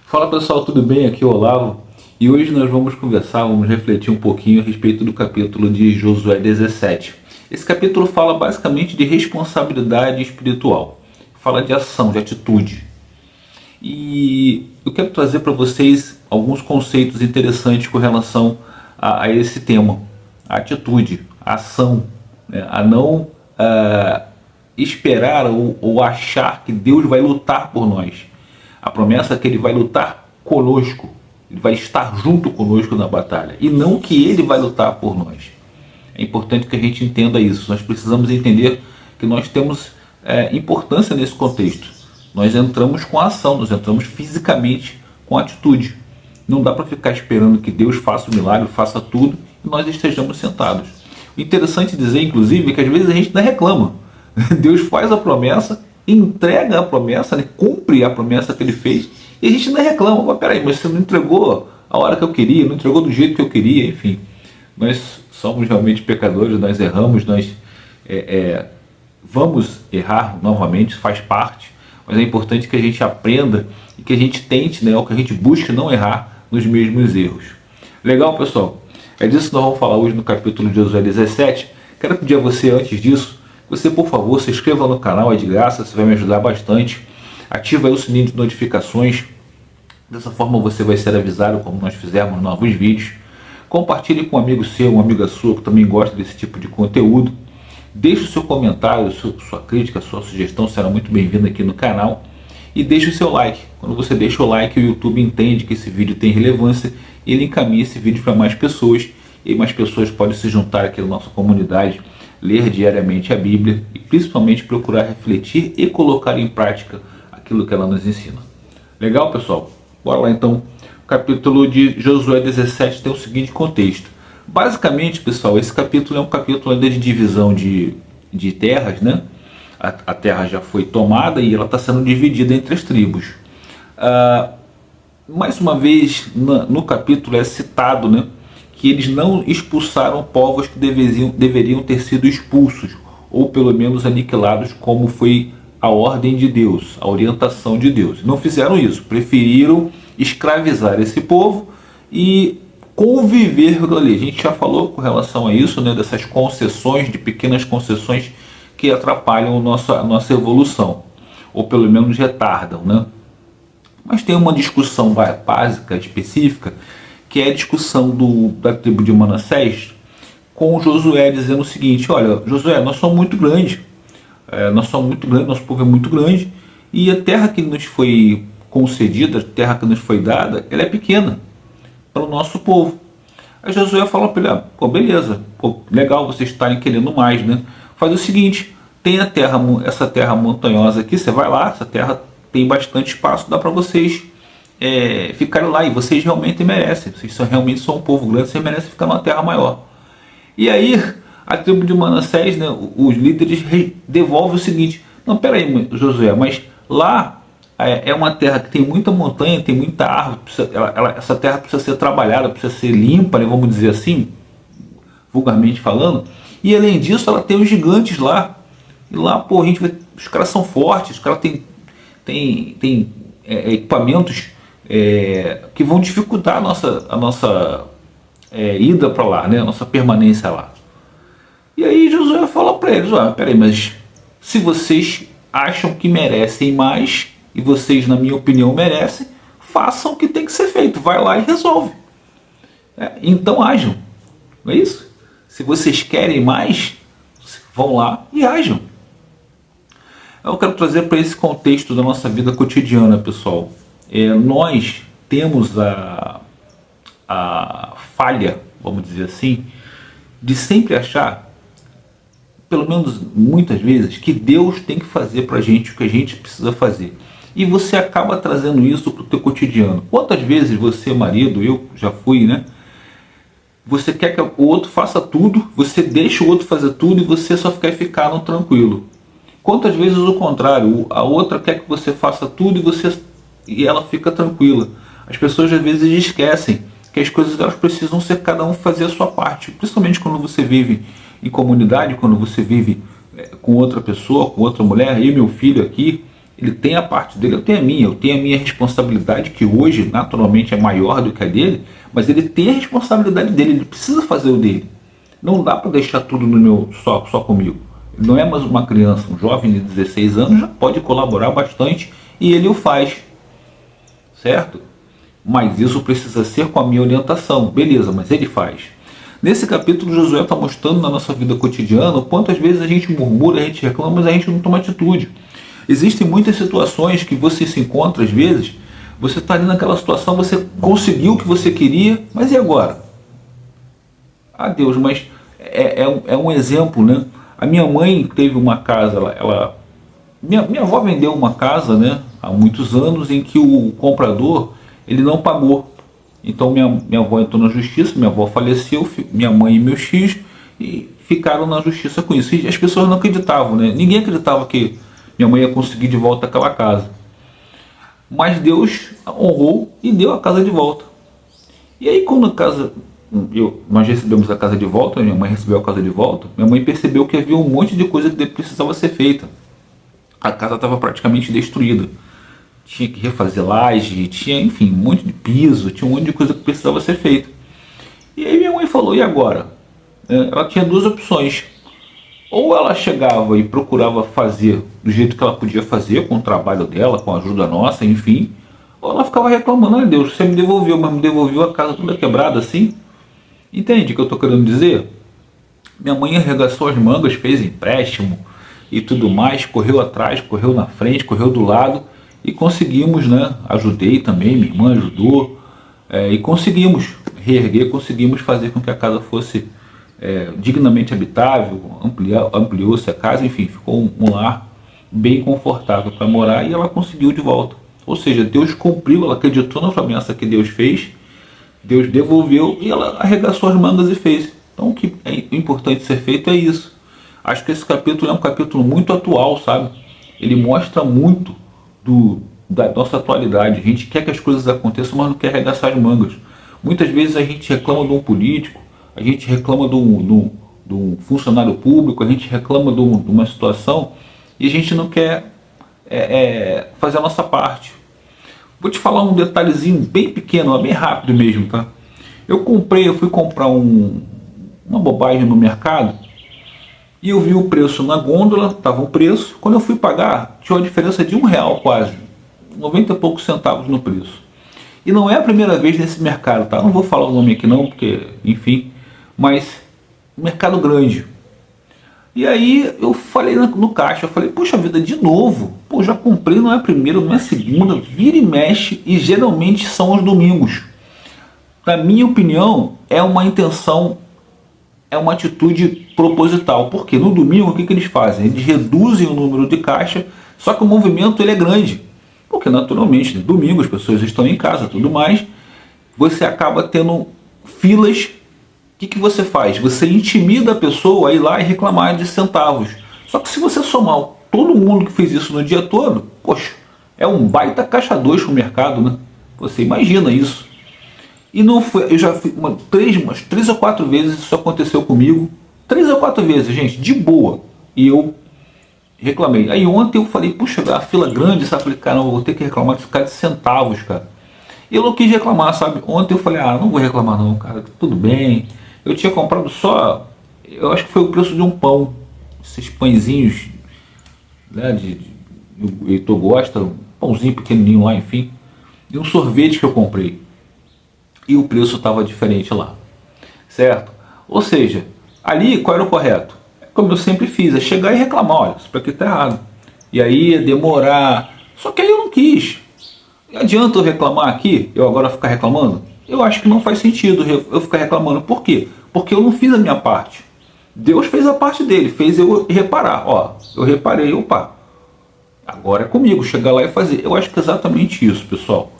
Fala pessoal, tudo bem? Aqui é o Olavo e hoje nós vamos conversar, vamos refletir um pouquinho a respeito do capítulo de Josué 17. Esse capítulo fala basicamente de responsabilidade espiritual, fala de ação, de atitude. E eu quero trazer para vocês alguns conceitos interessantes com relação a esse tema, a atitude, a ação, né? A não esperar ou achar que Deus vai lutar por nós. A promessa é que Ele vai lutar conosco, Ele vai estar junto conosco na batalha, e não que Ele vai lutar por nós. É importante que a gente entenda isso. Nós precisamos entender que nós temos importância nesse contexto. Nós entramos com a ação, nós entramos fisicamente com a atitude. Não dá para ficar esperando que Deus faça o milagre, faça tudo, e nós estejamos sentados. O interessante dizer, inclusive, é que às vezes a gente ainda reclama. Deus faz a promessa, entrega a promessa, né? Cumpre a promessa que Ele fez, e a gente ainda reclama. Mas peraí, mas você não entregou a hora que eu queria, não entregou do jeito que eu queria, enfim. Nós somos realmente pecadores, nós erramos, nós vamos errar novamente, faz parte, mas é importante que a gente aprenda e que a gente tente, né, ou que a gente busque não errar nos mesmos erros. Legal, pessoal? É disso que nós vamos falar hoje no capítulo de Josué 17. Quero pedir a você, antes disso, que você, por favor, se inscreva no canal, é de graça, você vai me ajudar bastante. Ativa aí o sininho de notificações, dessa forma você vai ser avisado quando nós fizermos novos vídeos. Compartilhe com um amigo seu, uma amiga sua que também gosta desse tipo de conteúdo. Deixe o seu comentário, sua crítica, sua sugestão será muito bem-vinda aqui no canal. E deixe o seu like. Quando você deixa o like, o YouTube entende que esse vídeo tem relevância e ele encaminha esse vídeo para mais pessoas. E mais pessoas podem se juntar aqui na nossa comunidade, ler diariamente a Bíblia e principalmente procurar refletir e colocar em prática aquilo que ela nos ensina. Legal, pessoal? Bora lá então. O capítulo de Josué 17 tem o seguinte contexto. Basicamente, pessoal, esse capítulo é um capítulo ainda de divisão de terras, né? A terra já foi tomada e ela está sendo dividida entre as tribos. Mais uma vez, no capítulo é citado, né, que eles não expulsaram povos que deveriam ter sido expulsos, ou pelo menos aniquilados, como foi a ordem de Deus, a orientação de Deus. Não fizeram isso, preferiram escravizar esse povo e conviver com ele. A gente já falou com relação a isso, né, dessas concessões, de pequenas concessões que atrapalham a nossa evolução, ou pelo menos retardam, né? Mas tem uma discussão básica, específica, que é a discussão da tribo de Manassés com Josué, dizendo o seguinte: olha, Josué, nós somos muito grandes, nosso povo é muito grande, e a terra que nos foi concedida, a terra que nos foi dada, ela é pequena para o nosso povo. Aí Josué fala para ele: pô, beleza, pô, legal vocês estarem querendo mais, né? Faz o seguinte, tem essa terra montanhosa aqui, você vai lá, essa terra tem bastante espaço, dá para vocês ficarem lá, e vocês realmente merecem, vocês realmente são um povo grande, vocês merecem ficar numa terra maior. E aí a tribo de Manassés, né, os líderes devolvem o seguinte: não, peraí, Josué, mas lá é uma terra que tem muita montanha, tem muita árvore, essa terra precisa ser trabalhada, precisa ser limpa, né, vamos dizer assim, vulgarmente falando, e além disso ela tem os gigantes lá, e lá, pô, a gente vê, os caras são fortes, os caras têm equipamentos que vão dificultar a nossa ida para lá, né, a nossa permanência lá. E aí Josué fala para eles: peraí, mas se vocês acham que merecem mais, e vocês, na minha opinião, merecem, façam o que tem que ser feito, vai lá e resolve. Então ajam, não é isso? Se vocês querem mais, vão lá e ajam. Eu quero trazer para esse contexto da nossa vida cotidiana, pessoal. Nós temos a falha, vamos dizer assim, de sempre achar, pelo menos muitas vezes, que Deus tem que fazer para a gente o que a gente precisa fazer. E você acaba trazendo isso para o teu cotidiano. Quantas vezes você, marido, eu já fui, né? Você quer que o outro faça tudo, você deixa o outro fazer tudo e você só quer ficar no tranquilo. Quantas vezes o contrário, a outra quer que você faça tudo e ela fica tranquila. As pessoas às vezes esquecem que as coisas elas precisam ser cada um fazer a sua parte, principalmente quando você vive em comunidade, quando você vive com outra pessoa, com outra mulher. Eu e meu filho aqui, Ele tem a parte dele, eu tenho a minha responsabilidade, que hoje naturalmente é maior do que a dele, mas ele tem a responsabilidade dele, ele precisa fazer o dele. Não dá para deixar tudo no meu só comigo. Ele não é mais uma criança, um jovem de 16 anos já pode colaborar bastante e ele o faz, certo? Mas isso precisa ser com a minha orientação, beleza, mas ele faz. Nesse capítulo, Josué está mostrando na nossa vida cotidiana o quanto às vezes a gente murmura, a gente reclama, mas a gente não toma atitude. Existem muitas situações que você se encontra, às vezes, você está ali naquela situação, você conseguiu o que você queria, mas e agora? Ah, Deus, mas é um exemplo, né? A minha mãe teve uma casa, minha avó vendeu uma casa, né, há muitos anos, em que o comprador, ele não pagou. Então minha avó entrou na justiça, minha avó faleceu, minha mãe e meus filhos e ficaram na justiça com isso. E as pessoas não acreditavam, né? Ninguém acreditava que minha mãe ia conseguir de volta aquela casa. Mas Deus honrou e deu a casa de volta. E aí quando a casa, nós recebemos a casa de volta, minha mãe recebeu a casa de volta, minha mãe percebeu que havia um monte de coisa que precisava ser feita. A casa estava praticamente destruída. Tinha que refazer laje, tinha, enfim, um monte de piso, tinha um monte de coisa que precisava ser feita. E aí minha mãe falou, e agora? Ela tinha duas opções. Ou ela chegava e procurava fazer do jeito que ela podia fazer, com o trabalho dela, com a ajuda nossa, enfim. Ou ela ficava reclamando, ai Deus, você me devolveu, mas me devolveu a casa toda quebrada assim. Entende o que eu estou querendo dizer? Minha mãe arregaçou as mangas, fez empréstimo e tudo mais, correu atrás, correu na frente, correu do lado e conseguimos, né? Ajudei também, minha irmã ajudou e conseguimos reerguer, conseguimos fazer com que a casa fosse dignamente habitável, ampliou-se a casa, enfim, ficou um lar bem confortável para morar e ela conseguiu de volta. Ou seja, Deus cumpriu, ela acreditou na promessa que Deus fez, Deus devolveu e ela arregaçou as mangas e fez. Então o que é importante ser feito é isso. Acho que esse capítulo é um capítulo muito atual, sabe? Ele mostra muito da nossa atualidade. A gente quer que as coisas aconteçam, mas não quer arregaçar as mangas. Muitas vezes a gente reclama de um político, a gente reclama de um funcionário público, a gente reclama de uma situação e a gente não quer fazer a nossa parte. Vou te falar um detalhezinho bem pequeno, bem rápido mesmo, tá? Eu fui comprar uma bobagem no mercado e eu vi o preço na gôndola, estava o preço. Quando eu fui pagar, tinha uma diferença de R$ 1 quase, 90 e poucos centavos no preço. E não é a primeira vez nesse mercado, tá? Não vou falar o nome aqui não, porque, enfim, mas mercado grande. E aí eu falei no caixa, eu falei, puxa vida, de novo? Pô, já comprei, não é a primeira, não é a segunda, vira e mexe, e geralmente são os domingos. Na minha opinião, é uma intenção, é uma atitude proposital, porque no domingo o que eles fazem? Eles reduzem o número de caixa, só que o movimento ele é grande, porque naturalmente, no domingo as pessoas estão em casa e tudo mais, você acaba tendo filas. O que você faz? Você intimida a pessoa a ir lá e reclamar de centavos. Só que se você somar todo mundo que fez isso no dia todo, poxa, é um baita caixa 2 pro mercado, né? Você imagina isso. E não foi, eu já fui umas 3 ou 4 vezes isso aconteceu comigo. 3 ou 4 vezes, gente, de boa. E eu reclamei. Aí ontem eu falei, puxa, a fila grande, sabe? Eu falei, caramba, eu vou ter que reclamar de ficar de centavos, cara. E eu não quis reclamar, sabe? Ontem eu falei, não vou reclamar não, cara, tudo bem. Eu tinha comprado só, eu acho que foi o preço de um pão, esses pãezinhos, né, o Heitor gosta, um pãozinho pequenininho lá, enfim, e um sorvete que eu comprei. E o preço estava diferente lá, certo? Ou seja, ali qual era o correto? Como eu sempre fiz, é chegar e reclamar, olha, isso aqui está errado. E aí ia demorar, só que aí eu não quis. Adianta eu reclamar aqui, eu agora ficar reclamando? Eu acho que não faz sentido eu ficar reclamando. Por quê? Porque eu não fiz a minha parte. Deus fez a parte dele, fez eu reparar. Ó, eu reparei, opa, agora é comigo, chegar lá e fazer. Eu acho que é exatamente isso, pessoal.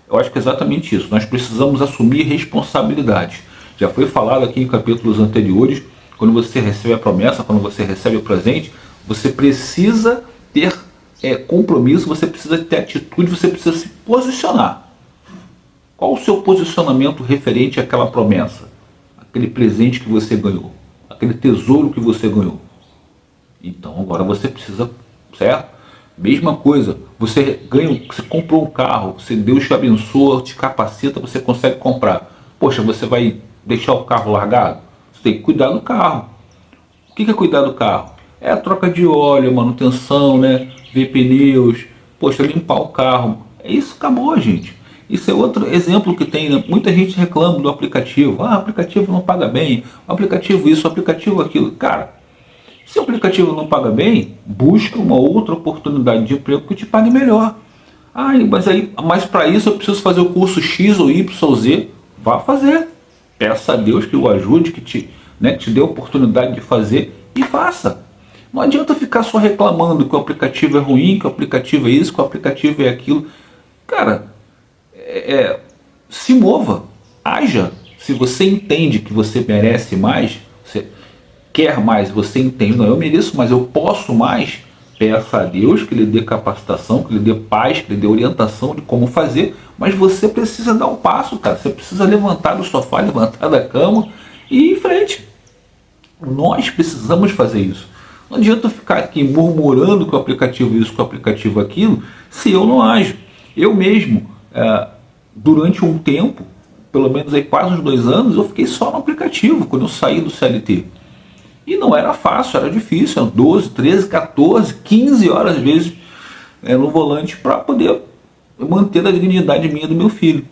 Eu acho que é exatamente isso. Nós precisamos assumir responsabilidade. Já foi falado aqui em capítulos anteriores, quando você recebe a promessa, quando você recebe o presente, você precisa ter compromisso, você precisa ter atitude, você precisa se posicionar. Qual o seu posicionamento referente àquela promessa? Aquele presente que você ganhou, aquele tesouro que você ganhou. Então agora você precisa, certo? Mesma coisa, você ganha, você comprou um carro, você, Deus te abençoa, te capacita, você consegue comprar. Poxa, você vai deixar o carro largado? Você tem que cuidar do carro. O que é cuidar do carro? É a troca de óleo, a manutenção, né? Ver pneus, poxa, limpar o carro. É isso, acabou, gente. Isso é outro exemplo que tem, né? Muita gente reclama do aplicativo. Ah, o aplicativo não paga bem, o aplicativo isso, o aplicativo aquilo. Cara, se o aplicativo não paga bem, busca uma outra oportunidade de emprego que te pague melhor. Ah, mas para isso eu preciso fazer o curso X ou Y ou Z. Vá fazer. Peça a Deus que o ajude, que te dê a oportunidade de fazer e faça. Não adianta ficar só reclamando que o aplicativo é ruim, que o aplicativo é isso, que o aplicativo é aquilo. Cara, se mova, haja. Se você entende que você merece mais, você quer mais, você entende, não, eu mereço mais, eu posso mais, peça a Deus que lhe dê capacitação, que lhe dê paz, que lhe dê orientação de como fazer, mas você precisa dar um passo, cara. Você precisa levantar do sofá, levantar da cama e ir em frente. Nós precisamos fazer isso. Não adianta ficar aqui murmurando que o aplicativo isso, que o aplicativo aquilo, se eu não ajo. Eu mesmo, durante um tempo, pelo menos aí quase uns 2 anos, eu fiquei só no aplicativo quando eu saí do CLT. E não era fácil, era difícil, eram 12, 13, 14, 15 horas às vezes no volante para poder manter a dignidade minha e do meu filho.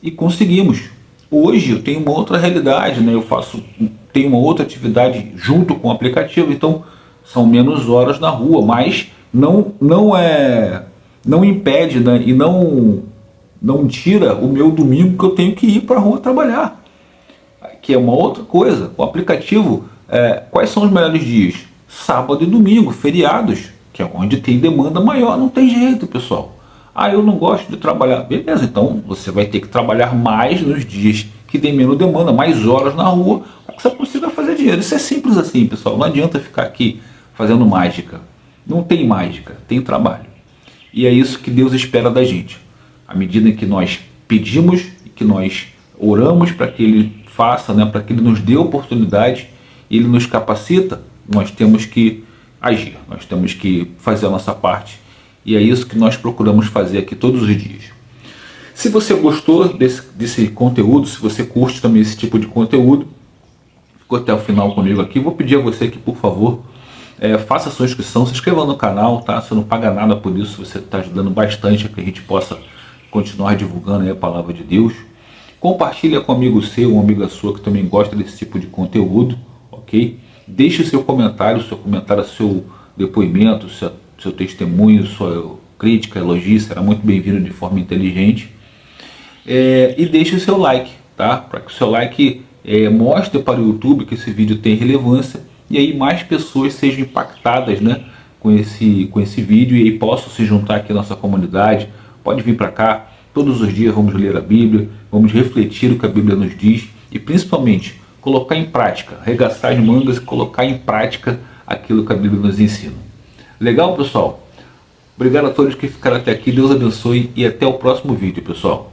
E conseguimos. Hoje eu tenho uma outra realidade, né? Tenho uma outra atividade junto com o aplicativo, então são menos horas na rua, mas não impede, né? E não tira o meu domingo que eu tenho que ir para a rua trabalhar, que é uma outra coisa. O aplicativo, quais são os melhores dias? Sábado e domingo, feriados, que é onde tem demanda maior. Não tem jeito, pessoal. Ah, eu não gosto de trabalhar. Beleza, então você vai ter que trabalhar mais nos dias que tem menos demanda, mais horas na rua, para que você consiga fazer dinheiro. Isso é simples assim, pessoal. Não adianta ficar aqui fazendo mágica. Não tem mágica, tem trabalho. E é isso que Deus espera da gente. À medida que nós pedimos e que nós oramos para que Ele faça, né, para que Ele nos dê oportunidade, Ele nos capacita, nós temos que agir, nós temos que fazer a nossa parte. E é isso que nós procuramos fazer aqui todos os dias. Se você gostou desse conteúdo, se você curte também esse tipo de conteúdo, ficou até o final comigo aqui, vou pedir a você que, por favor, faça a sua inscrição, se inscreva no canal, tá? Você não paga nada por isso, você está ajudando bastante a que a gente possa continuar divulgando aí a palavra de Deus. Compartilha com um amigo seu, uma amiga sua que também gosta desse tipo de conteúdo, ok? Deixe o seu comentário, seu depoimento, seu testemunho, sua crítica, elogio, será muito bem-vindo de forma inteligente. E deixe o seu like, tá? Para que o seu like mostre para o YouTube que esse vídeo tem relevância e aí mais pessoas sejam impactadas, né, com esse vídeo e aí possam se juntar aqui à nossa comunidade. Pode vir para cá, todos os dias vamos ler a Bíblia, vamos refletir o que a Bíblia nos diz e principalmente colocar em prática, arregaçar as mangas e colocar em prática aquilo que a Bíblia nos ensina. Legal, pessoal? Obrigado a todos que ficaram até aqui, Deus abençoe e até o próximo vídeo, pessoal.